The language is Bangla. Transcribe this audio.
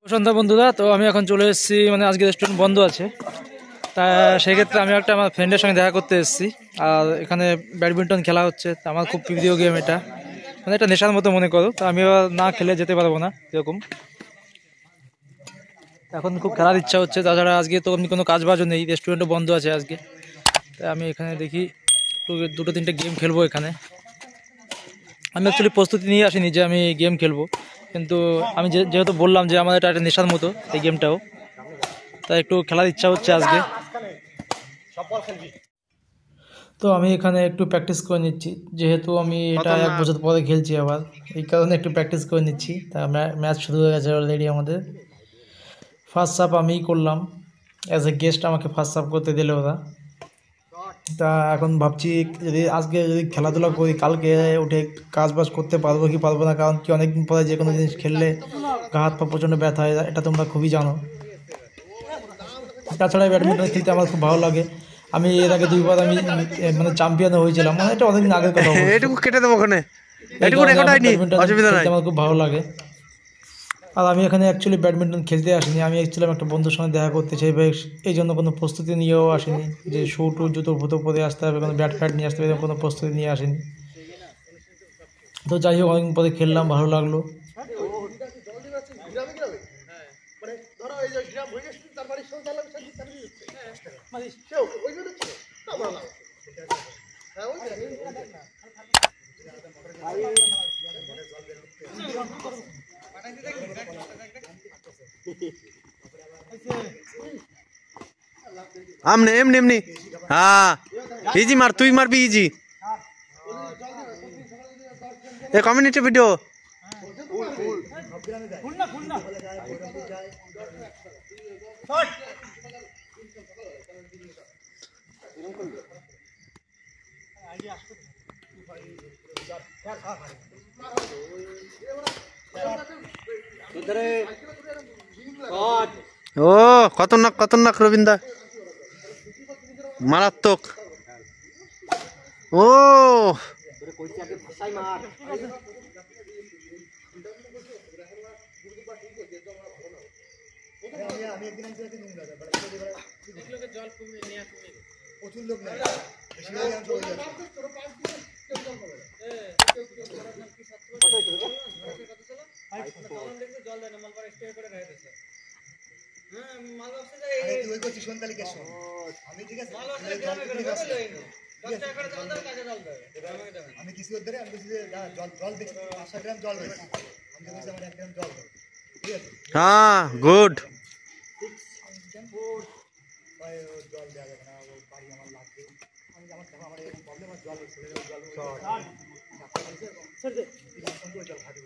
সন্ধ্যা বন্ধুরা, তো আমি এখন চলে এসেছি, মানে আজকে রেস্টুরেন্ট বন্ধ আছে। তা সেক্ষেত্রে আমি একটা আমার ফ্রেন্ডের সঙ্গে দেখা করতে এসেছি। আর এখানে ব্যাডমিন্টন খেলা হচ্ছে, তা আমার খুব প্রিয় গেম এটা, মানে এটা নেশার মতো মনে করো। তো আমি না খেলে যেতে পারবো না এরকম। এখন খুব খেলার ইচ্ছা হচ্ছে, তাছাড়া আজকে তো এমনি কোনো কাজ বাজও নেই, রেস্টুরেন্টও বন্ধ আছে আজকে। তাই আমি এখানে দেখি দুটো তিনটে গেম খেলবো এখানে। আমি অ্যাকচুয়ালি প্রস্তুতি নিয়ে আসিনি যে আমি গেম খেলবো, কিন্তু আমি যেহেতু বললাম যে আমার এটা একটা নেশার মতো এই গেমটাও, তাই একটু খেলার ইচ্ছা হচ্ছে আজকে। তো আমি এখানে একটু প্র্যাকটিস করে নিচ্ছি, যেহেতু আমি এটা 1 বছর পরে খেলছি আবার, এই কারণে একটু প্র্যাকটিস করে নিচ্ছি। তা ম্যাচ শুরু হয়ে গেছে অলরেডি আমাদের। ফার্স্ট সার্ভ আমিই করলাম, অ্যাজ এ গেস্ট আমাকে ফার্স্ট সার্ভ করতে দিলে ওরা। তা এখন ভাবছি আজকে যদি খেলাধুলা করি, কালকে উঠে কাজ বাজ করতে পারবো কি পারবো না, কারণ কি অনেকদিন পরে যে কোনো জিনিস খেললে গা হাত পা প্রচণ্ড ব্যথা হয়, এটা তোমরা খুবই জানো। তাছাড়া ব্যাডমিন্টন খেলতে আমার খুব ভালো লাগে। আমি এর আগে 2 বার আমি মানে চ্যাম্পিয়ন হয়েছিলাম, মানে এটা অনেকদিন আগের কথা। এটুকু কেটে দেবো ওখানে, ব্যাডমিন্টন খেলতে আমার খুব ভালো লাগে। আর আমি এখানে অ্যাকচুয়ালি ব্যাডমিন্টন খেলতে আসিনি, আমি অ্যাকচুয়ালি একটা বন্ধুর সঙ্গে দেখা করতে চাই, এই জন্য কোনো প্রস্তুতি নিয়েও আসিনি যে শু টু জুতো ফুতো পরে আসতে হবে, কোনো ব্যাট ফ্যাট নিয়ে আসতে হবে, কোনো প্রস্তুতি নিয়ে আসিনি। তো যাই হোক, অনেকদিন পরে খেললাম, ভালো লাগলো। আমনে এমনি এমনি, হ্যাঁ ইজি মার, তুই মারবি ইজি। এ কমিউনিটি ভিডিও ও খতরনাক খতরনাক রবীন্দা, মারাত্মক। ও আমি কিছু ধরে আমি জল দেখছি 500 গ্রাম জল রয়েছে, আমি বলছি আমার 1 গ্রাম জল, ঠিক আছে? হ্যাঁ গুড। জল দেওয়া যাবে না, ও বাড়ি আমার লাগবে। আমি আমার আমার এরকম প্রবলেম, আর জল জল খাবে।